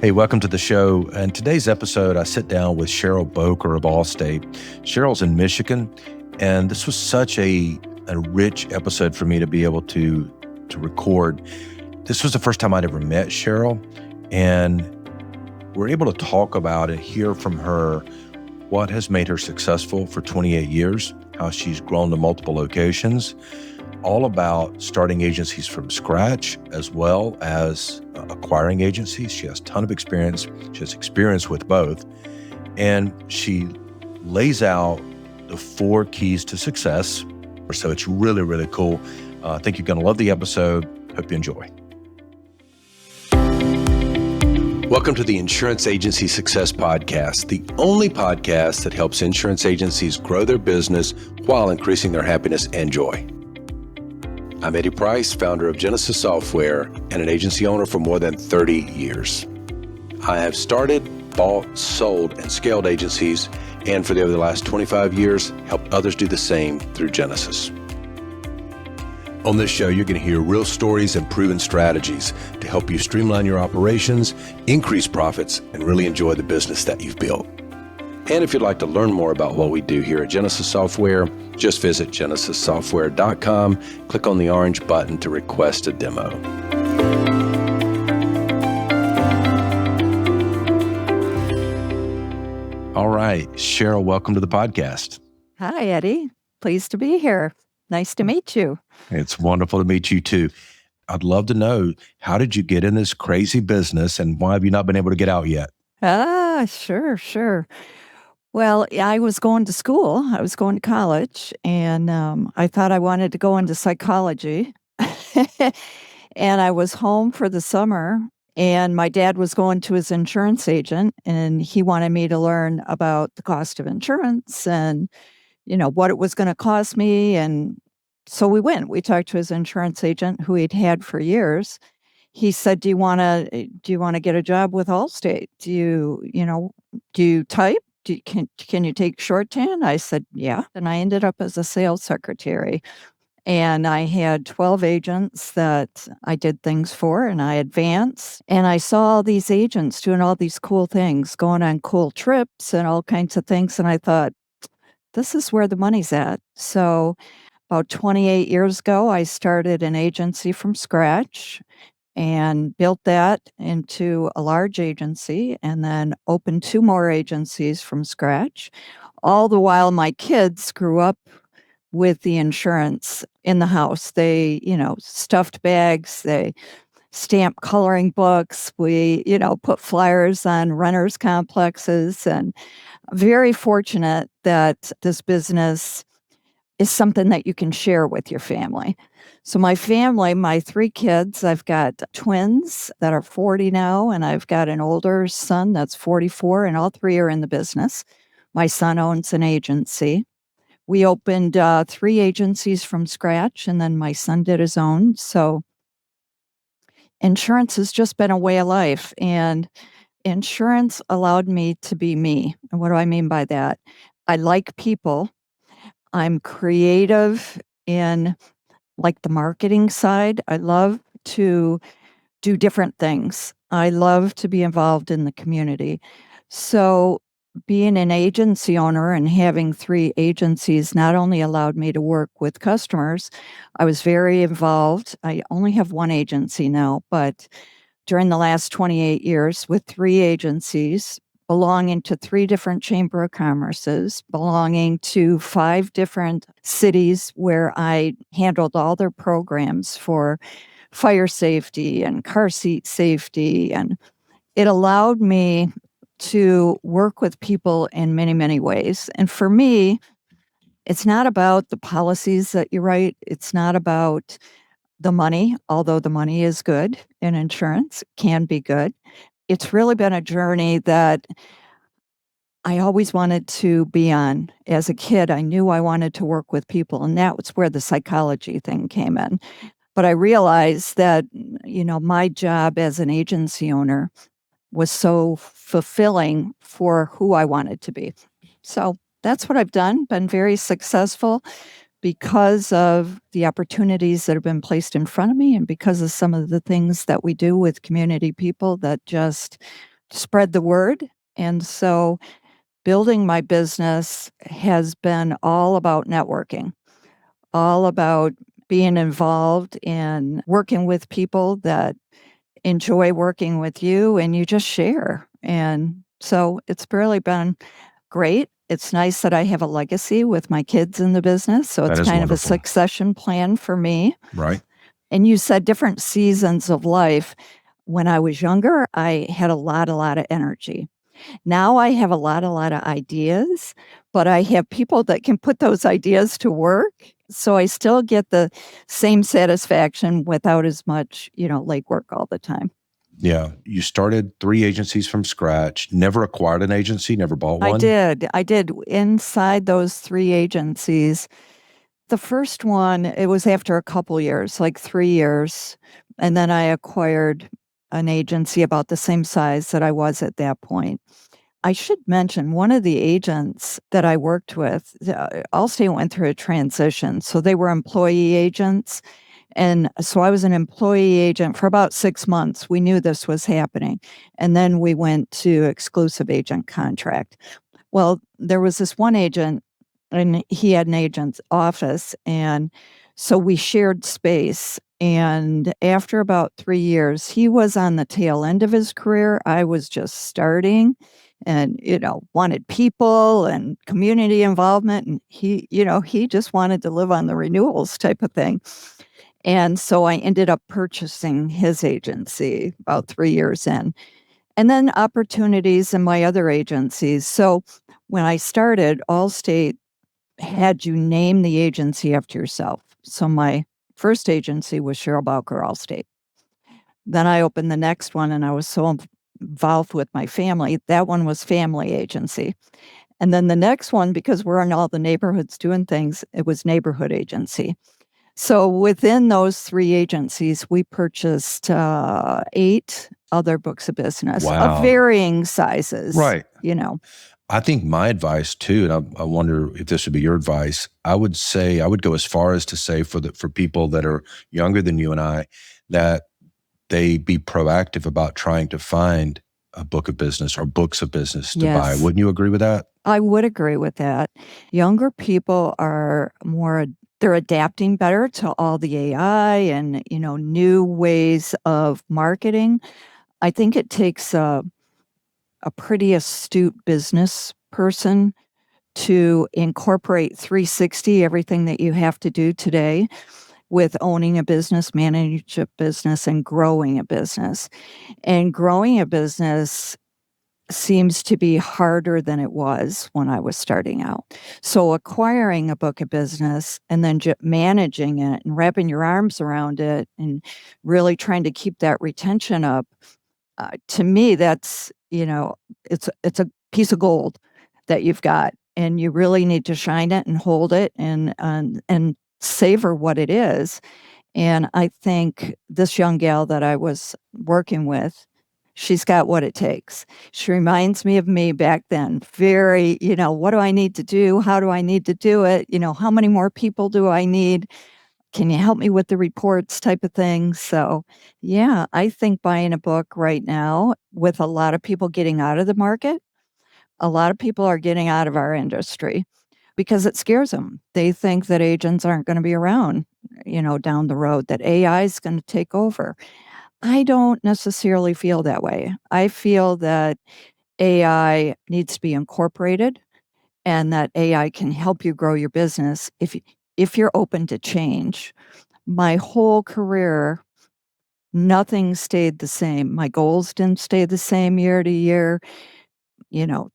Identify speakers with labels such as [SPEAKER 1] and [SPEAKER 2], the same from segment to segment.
[SPEAKER 1] Hey, welcome to the show. In today's episode, I sit down with Cheryl Bowker of Allstate. Cheryl's in Michigan, and this was such a rich episode for me to be able to record. This was the first time I'd ever met Cheryl, and we're able to talk about and hear from her what has made her successful for 28 years, how she's grown to multiple locations, all about starting agencies from scratch as well as acquiring agencies. She has a ton of experience. She has experience with both. And she lays out the 4 keys to success. So it's really, really cool. I think you're going to love the episode. Hope you enjoy. Welcome to the Insurance Agency Success Podcast, the only podcast that helps insurance agencies grow their business while increasing their happiness and joy. I'm Eddie Price, founder of Jenesis Software and an agency owner for more than 30 years. I have started, bought, sold, and scaled agencies, and for the last 25 years, helped others do the same through Jenesis. On this show, you're going to hear real stories and proven strategies to help you streamline your operations, increase profits, and really enjoy the business that you've built. And if you'd like to learn more about what we do here at Jenesis Software, just visit genesissoftware.com, click on the orange button to request a demo. All right, Cheryl, welcome to the podcast.
[SPEAKER 2] Hi, Eddie. Pleased to be here. Nice to meet you.
[SPEAKER 1] It's wonderful to meet you too. I'd love to know, how did you get in this crazy business and why have you not been able to get out yet?
[SPEAKER 2] Sure. Well, I was going to school. I was going to college, and I thought I wanted to go into psychology. And I was home for the summer, and my dad was going to his insurance agent, and he wanted me to learn about the cost of insurance and, what it was going to cost me. And so we went. We talked to his insurance agent, who he'd had for years. He said, "Do you want to get a job with Allstate? Do you type? Can you take shorthand?" I said, "Yeah." And I ended up as a sales secretary. And I had 12 agents that I did things for, and I advanced. And I saw all these agents doing all these cool things, going on cool trips and all kinds of things. And I thought, this is where the money's at. So about 28 years ago, I started an agency from scratch and built that into a large agency, and then opened 2 more agencies from scratch. All the while my kids grew up with the insurance in the house. They, stuffed bags, they stamped coloring books. We, put flyers on renters complexes, and very fortunate that this business is something that you can share with your family. So my family, my 3 kids, I've got twins that are 40 now, and I've got an older son that's 44, and all 3 are in the business. My son owns an agency. We opened 3 agencies from scratch, and then my son did his own. So insurance has just been a way of life, and insurance allowed me to be me. And what do I mean by that? I like people. I'm creative in the marketing side. I love to do different things. I love to be involved in the community. So being an agency owner and having 3 agencies not only allowed me to work with customers, I was very involved. I only have 1 agency now, but during the last 28 years with 3 agencies, belonging to 3 different chamber of commerces, belonging to 5 different cities where I handled all their programs for fire safety and car seat safety. And it allowed me to work with people in many, many ways. And for me, it's not about the policies that you write. It's not about the money, although the money is good in insurance, can be good. It's really been a journey that I always wanted to be on. As a kid, I knew I wanted to work with people, and that was where the psychology thing came in. But I realized that, my job as an agency owner was so fulfilling for who I wanted to be. So that's what I've done, been very successful because of the opportunities that have been placed in front of me, and because of some of the things that we do with community people that just spread the word. And so building my business has been all about networking, all about being involved in working with people that enjoy working with you, and you just share. And so it's really been great. It's nice that I have a legacy with my kids in the business. So
[SPEAKER 1] That
[SPEAKER 2] it's
[SPEAKER 1] is
[SPEAKER 2] kind of a
[SPEAKER 1] wonderful.
[SPEAKER 2] succession plan for me.
[SPEAKER 1] Right.
[SPEAKER 2] And you said different seasons of life. When I was younger, I had a lot of energy. Now I have a lot of ideas, but I have people that can put those ideas to work. So I still get the same satisfaction without as much, legwork all the time.
[SPEAKER 1] Yeah. You started 3 agencies from scratch, never acquired an agency, never bought
[SPEAKER 2] I
[SPEAKER 1] one?
[SPEAKER 2] did. I did. Inside those 3 agencies, the first one, it was after a couple years, like 3 years, and then I acquired an agency about the same size that I was at that point. I should mention one of the agents that I worked with, Allstate went through a transition. So they were employee agents. And so I was an employee agent for about 6 months. We knew this was happening. And then we went to exclusive agent contract. Well, there was this one agent, and he had an agent's office. And so we shared space. And after about 3 years, he was on the tail end of his career. I was just starting and, wanted people and community involvement. And he just wanted to live on the renewals type of thing. And so I ended up purchasing his agency about 3 years in, and then opportunities in my other agencies. So when I started, Allstate had you name the agency after yourself. So my first agency was Cheryl Bowker, Allstate. Then I opened the next one, and I was so involved with my family. That one was Family Agency. And then the next one, because we're in all the neighborhoods doing things, it was Neighborhood Agency. So within those 3 agencies, we purchased 8 other books of business of
[SPEAKER 1] Wow.
[SPEAKER 2] varying sizes.
[SPEAKER 1] Right.
[SPEAKER 2] I
[SPEAKER 1] think my advice too, and I wonder if this would be your advice, I would say I would go as far as to say for people that are younger than you and I, that they be proactive about trying to find a book of business or books of business to buy.
[SPEAKER 2] Yes.
[SPEAKER 1] Wouldn't you agree with that?
[SPEAKER 2] I would agree with that. Younger people are they're adapting better to all the AI and, new ways of marketing. I think it takes a pretty astute business person to incorporate 360, everything that you have to do today with owning a business, managing a business, and growing a business. And growing a business seems to be harder than it was when I was starting out. So acquiring a book of business and then managing it and wrapping your arms around it and really trying to keep that retention up, to me, that's, it's a piece of gold that you've got, and you really need to shine it and hold it and savor what it is. And I think this young gal that I was working with, she's got what it takes. She reminds me of me back then. Very, what do I need to do? How do I need to do it? How many more people do I need? Can you help me with the reports type of thing? So, yeah, I think buying a book right now, with a lot of people getting out of the market, a lot of people are getting out of our industry because it scares them. They think that agents aren't going to be around, down the road, that AI is going to take over. I don't necessarily feel that way. I feel that AI needs to be incorporated and that AI can help you grow your business if you're open to change. My whole career, nothing stayed the same. My goals didn't stay the same year to year.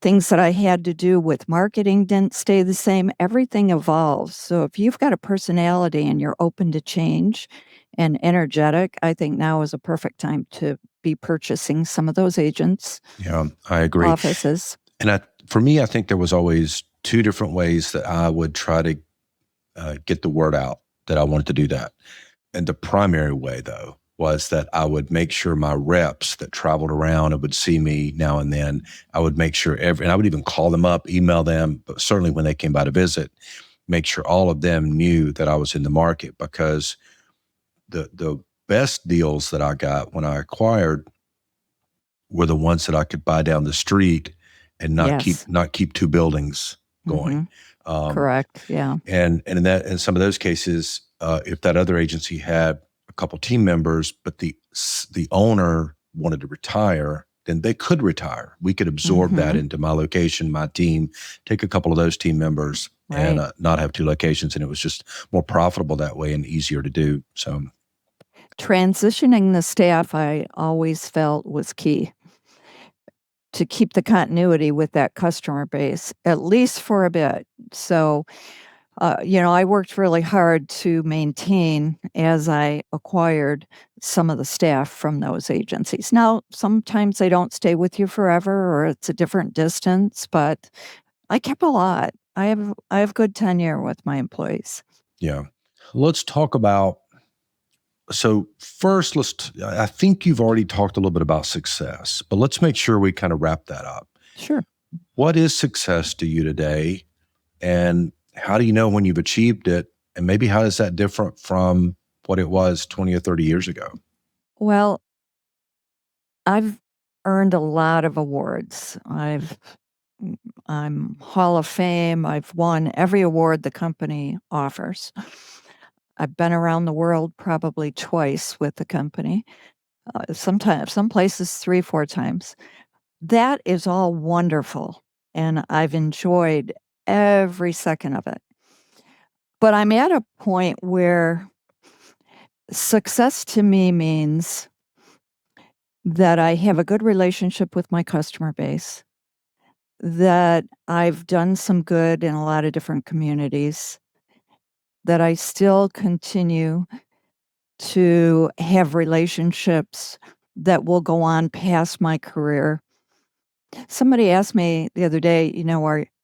[SPEAKER 2] Things that I had to do with marketing didn't stay the same. Everything evolves. So if you've got a personality and you're open to change and energetic, I think now is a perfect time to be purchasing some of those agents'
[SPEAKER 1] Yeah, I agree.
[SPEAKER 2] offices.
[SPEAKER 1] And for me, I think there was always 2 different ways that I would try to get the word out that I wanted to do that. And the primary way, though, was that I would make sure my reps that traveled around and would see me now and then, I would make sure and I would even call them up, email them, but certainly when they came by to visit, make sure all of them knew that I was in the market, because the best deals that I got when I acquired were the ones that I could buy down the street and not
[SPEAKER 2] Yes.
[SPEAKER 1] keep two buildings going.
[SPEAKER 2] Correct. Yeah.
[SPEAKER 1] And in some of those cases, if that other agency had a couple team members, but the owner wanted to retire, then they could retire. We could absorb that into my location, my team, take a couple of those team members,
[SPEAKER 2] Right.
[SPEAKER 1] and not have two locations. And it was just more profitable that way and easier to do. So
[SPEAKER 2] Transitioning the staff, I always felt was key to keep the continuity with that customer base, at least for a bit. So, I worked really hard to maintain as I acquired some of the staff from those agencies. Now, sometimes they don't stay with you forever or it's a different distance, but I kept a lot. I have good tenure with my employees.
[SPEAKER 1] yeah, let's talk about. So first, I think you've already talked a little bit about success, but let's make sure we kind of wrap that up.
[SPEAKER 2] Sure.
[SPEAKER 1] What is success to you today? And how do you know when you've achieved it? And maybe how is that different from what it was 20 or 30 years ago?
[SPEAKER 2] Well, I've earned a lot of awards. I'm Hall of Fame. I've won every award the company offers. I've been around the world probably twice with the company. Sometimes, some places 3, 4 times. That is all wonderful, and I've enjoyed every second of it. But I'm at a point where success to me means that I have a good relationship with my customer base, that I've done some good in a lot of different communities, that I still continue to have relationships that will go on past my career. Somebody asked me the other day,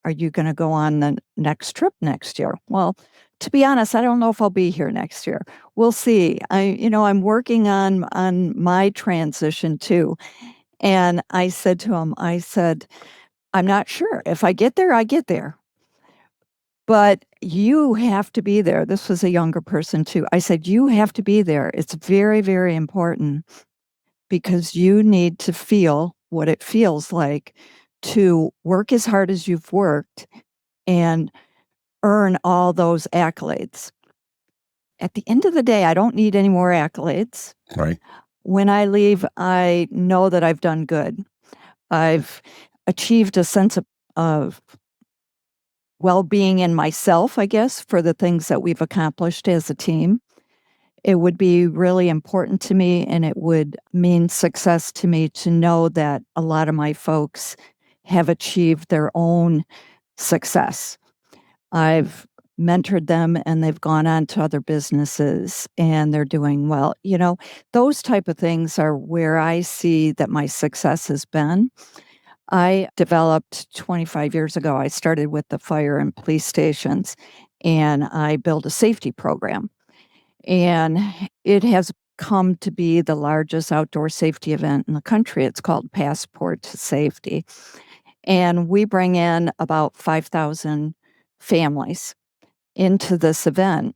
[SPEAKER 2] are you going to go on the next trip next year? Well, to be honest, I don't know if I'll be here next year. We'll see. I'm working on my transition too. And I said to him, I'm not sure. If I get there, I get there. But you have to be there. This was a younger person too. I said, you have to be there. It's very, very important because you need to feel what it feels like to work as hard as you've worked and earn all those accolades. At the end of the day, I don't need any more accolades.
[SPEAKER 1] Right.
[SPEAKER 2] When I leave, I know that I've done good. I've achieved a sense of well-being in myself, I guess, for the things that we've accomplished as a team. It would be really important to me, and it would mean success to me to know that a lot of my folks have achieved their own success. I've mentored them, and they've gone on to other businesses, and they're doing well. Those type of things are where I see that my success has been. I developed 25 years ago, I started with the fire and police stations, and I built a safety program. And it has come to be the largest outdoor safety event in the country. It's called Passport to Safety. And we bring in about 5,000 families into this event.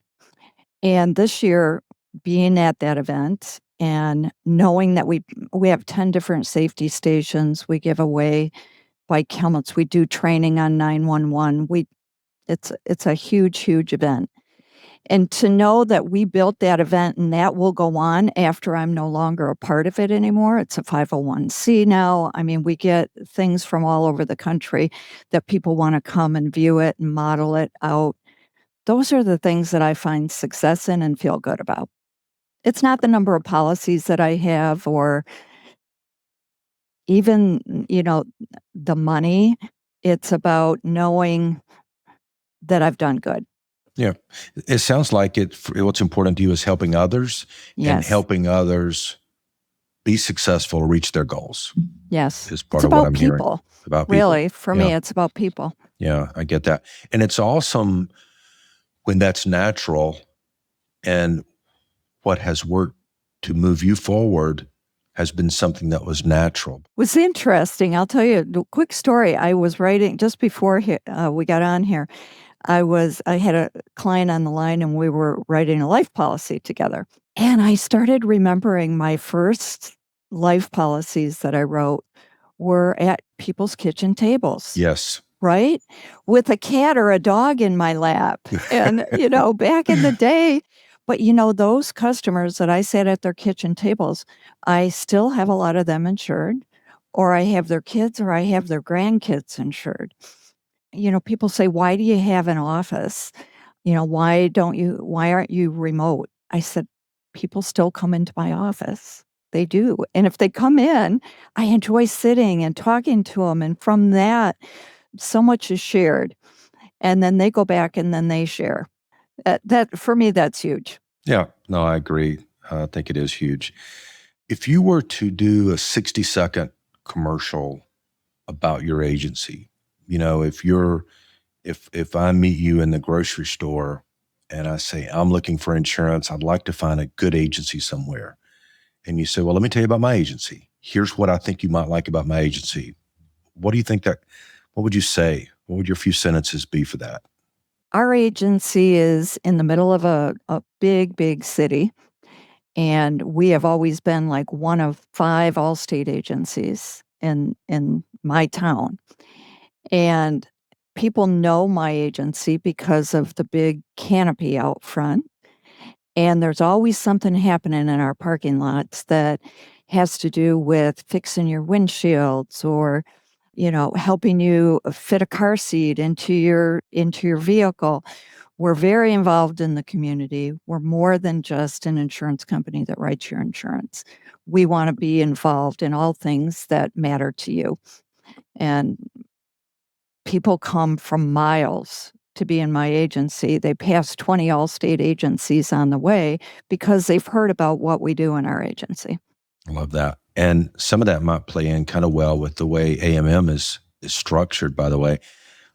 [SPEAKER 2] And this year, being at that event and knowing that we have 10 different safety stations, we give away bike helmets, we do training on 911. It's a huge, huge event. And to know that we built that event and that will go on after I'm no longer a part of it anymore. It's a 501c now. I mean, we get things from all over the country that people want to come and view it and model it out. Those are the things that I find success in and feel good about. It's not the number of policies that I have or even, the money. It's about knowing that I've done good.
[SPEAKER 1] Yeah. It sounds like what's important to you is helping others and
[SPEAKER 2] Yes.
[SPEAKER 1] helping others be successful or reach their goals.
[SPEAKER 2] Yes.
[SPEAKER 1] Is part
[SPEAKER 2] It's
[SPEAKER 1] of what
[SPEAKER 2] about
[SPEAKER 1] I'm hearing.
[SPEAKER 2] people.
[SPEAKER 1] About people.
[SPEAKER 2] Really, for me,
[SPEAKER 1] Yeah.
[SPEAKER 2] it's about people.
[SPEAKER 1] Yeah, I get that. And it's awesome when that's natural and what has worked to move you forward has been something that was natural.
[SPEAKER 2] It was interesting. I'll tell you a quick story. I was writing just before we got on here. I had a client on the line and we were writing a life policy together. And I started remembering my first life policies that I wrote were at people's kitchen tables.
[SPEAKER 1] Yes.
[SPEAKER 2] Right? With a cat or a dog in my lap. And, back in the day, but those customers that I sat at their kitchen tables, I still have a lot of them insured, or I have their kids or I have their grandkids insured. People say, why do you have an office? Why aren't you remote? I said, people still come into my office. They do. And if they come in, I enjoy sitting and talking to them. And from that, so much is shared. And then they go back and then they share. That for me, that's huge.
[SPEAKER 1] Yeah, no, I agree. I think it is huge. If you were to do a 60-second commercial about your agency, if I meet you in the grocery store and I say, I'm looking for insurance, I'd like to find a good agency somewhere. And you say, well, let me tell you about my agency. Here's what I think you might like about my agency. What would you say? What would your few sentences be for that?
[SPEAKER 2] Our agency is in the middle of a big, big city. And we have always been like one of 5 Allstate agencies in my town. And people know my agency because of the big canopy out front. And there's always something happening in our parking lots that has to do with fixing your windshields or, helping you fit a car seat into your vehicle. We're very involved in the community. We're more than just an insurance company that writes your insurance. We want to be involved in all things that matter to you. And people come from miles to be in my agency. They pass 20 Allstate agencies on the way because they've heard about what we do in our agency.
[SPEAKER 1] I love that. And some of that might play in kind of well with the way AMM is structured, by the way.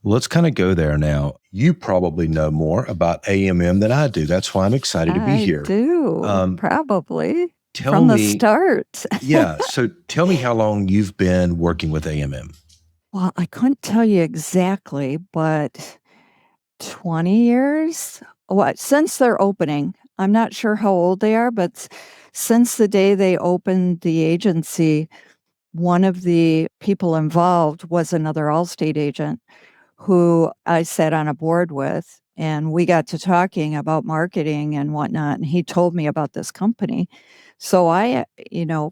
[SPEAKER 1] Let's kind of go there now. You probably know more about AMM than I do. That's why I'm excited to be here.
[SPEAKER 2] I do, probably.
[SPEAKER 1] From
[SPEAKER 2] the start.
[SPEAKER 1] Yeah. So tell me how long you've been working with AMM.
[SPEAKER 2] Well, I couldn't tell you exactly, but 20 years? Since their opening. I'm not sure how old they are, but since the day they opened the agency, one of the people involved was another Allstate agent who I sat on a board with, and we got to talking about marketing and whatnot, and he told me about this company. So I,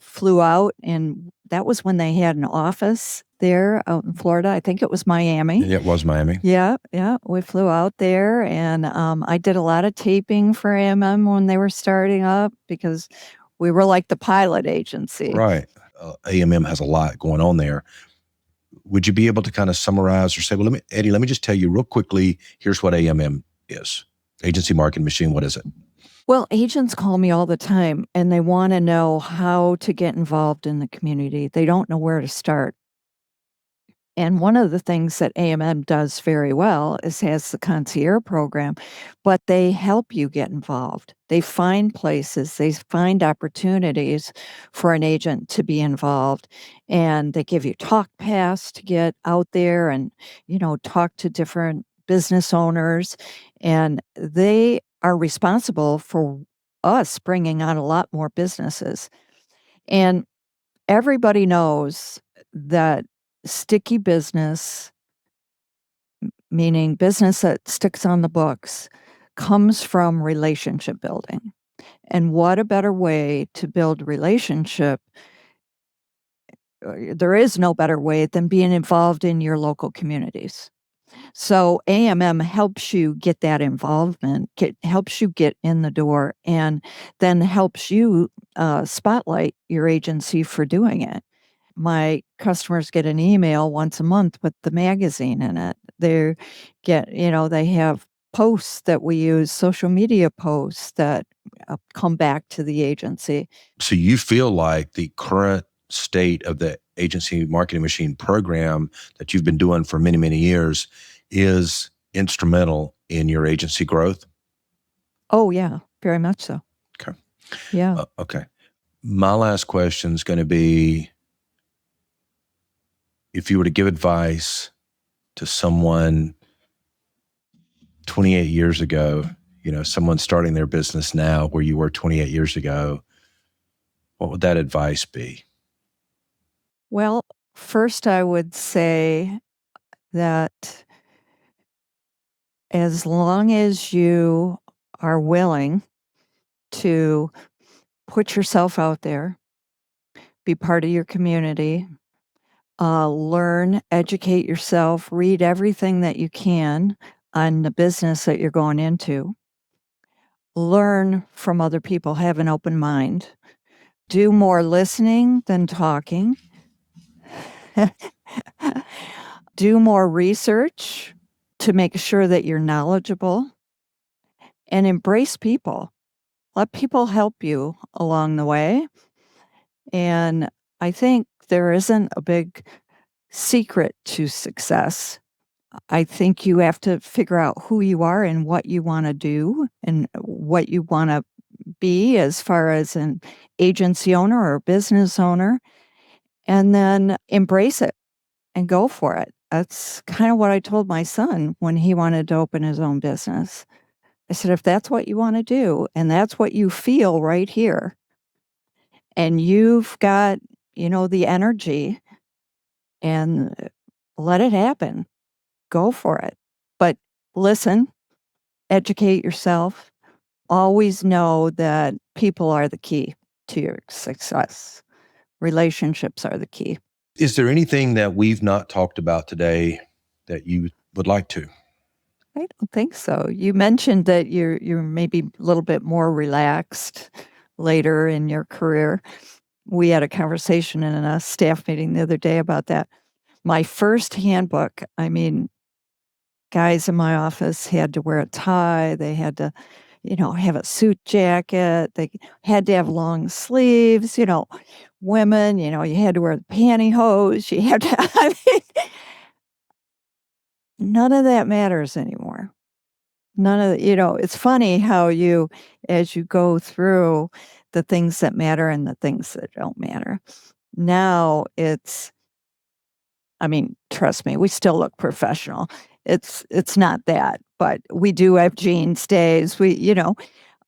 [SPEAKER 2] flew out, and that was when they had an office there out in Florida. I think it was Miami.
[SPEAKER 1] It was Miami.
[SPEAKER 2] Yeah. We flew out there, and I did a lot of taping for AMM when they were starting up because we were like the pilot agency.
[SPEAKER 1] Right. AMM has a lot going on there. Would you be able to kind of summarize or say, well, Eddie, let me just tell you real quickly, here's what AMM is. Agency Marketing Machine, what is it?
[SPEAKER 2] Well, agents call me all the time, and they want to know how to get involved in the community. They don't know where to start. And one of the things that AMM does very well is has the Concierge Program, but they help you get involved. They find places, they find opportunities for an agent to be involved, and they give you talk paths to get out there and, talk to different business owners. And they are responsible for us bringing on a lot more businesses. And everybody knows that sticky business, meaning business that sticks on the books, comes from relationship building. And what a better way to build relationship. There is no better way than being involved in your local communities. So AMM helps you get that involvement, helps you get in the door, and then helps you spotlight your agency for doing it. My customers get an email once a month with the magazine in it. They have posts that we use, social media posts that come back to the agency.
[SPEAKER 1] So you feel like the current state of the Agency Marketing Machine program that you've been doing for many, many years is instrumental in your agency growth?
[SPEAKER 2] Oh, yeah, very much so.
[SPEAKER 1] Okay.
[SPEAKER 2] Yeah.
[SPEAKER 1] Okay. My last question is going to be, if you were to give advice to someone 28 years ago, someone starting their business now where you were 28 years ago, what would that advice be?
[SPEAKER 2] Well, first I would say that as long as you are willing to put yourself out there, be part of your community, learn, educate yourself, read everything that you can on the business that you're going into, learn from other people, have an open mind, do more listening than talking, do more research to make sure that you're knowledgeable, and embrace people. Let people help you along the way. And I think there isn't a big secret to success. I think you have to figure out who you are and what you want to do and what you want to be as far as an agency owner or business owner, and then embrace it and go for it. That's kind of what I told my son when he wanted to open his own business. I said, if that's what you want to do and that's what you feel right here, and you've got, the energy, and let it happen, go for it. But listen, educate yourself. Always know that people are the key to your success. Relationships are the key.
[SPEAKER 1] Is there anything that we've not talked about today that you would like to?
[SPEAKER 2] I don't think so. You mentioned that you're maybe a little bit more relaxed later in your career. We had a conversation in a staff meeting the other day about that. My first handbook, guys in my office had to wear a tie. They had to, have a suit jacket. They had to have long sleeves. Women, you had to wear the pantyhose. You had to, none of that matters anymore. None of it's funny how as you go through the things that matter and the things that don't matter. Now trust me, we still look professional. It's not that, but we do have jeans days.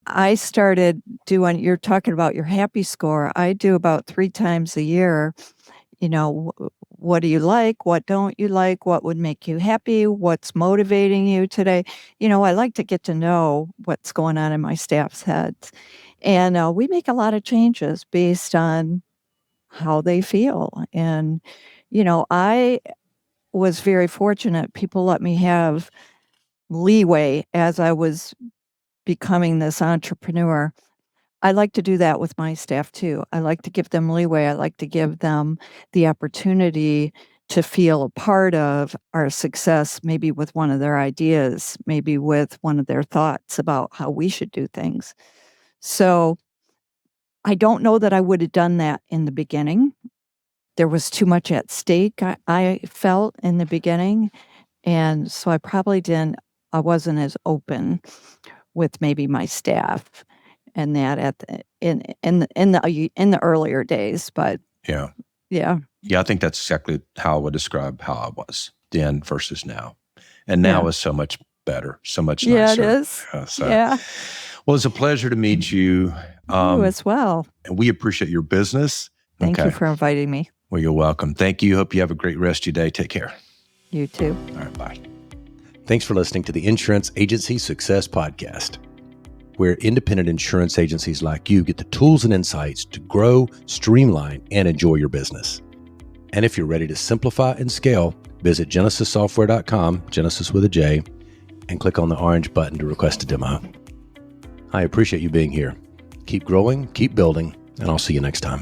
[SPEAKER 2] I started doing, you're talking about your happy score. I do about 3 times a year. What do you like? What don't you like? What would make you happy? What's motivating you today? I like to get to know what's going on in my staff's heads. And we make a lot of changes based on how they feel. And, I was very fortunate. People let me have leeway as I was becoming this entrepreneur. I like to do that with my staff too. I like to give them leeway. I like to give them the opportunity to feel a part of our success, maybe with one of their ideas, maybe with one of their thoughts about how we should do things. So I don't know that I would have done that in the beginning. There was too much at stake, I felt in the beginning. And so I wasn't as open with maybe my staff and that in the earlier days, but
[SPEAKER 1] Yeah.
[SPEAKER 2] yeah.
[SPEAKER 1] Yeah, I think that's exactly how I would describe how I was then versus now. And now is so much better, so much nicer.
[SPEAKER 2] Yeah, it is. Yeah.
[SPEAKER 1] Well, it's a pleasure to meet you.
[SPEAKER 2] You as well.
[SPEAKER 1] And we appreciate your business.
[SPEAKER 2] Thank you for inviting me.
[SPEAKER 1] Well, you're welcome. Thank you. Hope you have a great rest of your day. Take care.
[SPEAKER 2] You too.
[SPEAKER 1] All right, bye. Thanks for listening to the Insurance Agency Success Podcast, where independent insurance agencies like you get the tools and insights to grow, streamline, and enjoy your business. And if you're ready to simplify and scale, visit jenesissoftware.com, Genesis with a J, and click on the orange button to request a demo. I appreciate you being here. Keep growing, keep building, and I'll see you next time.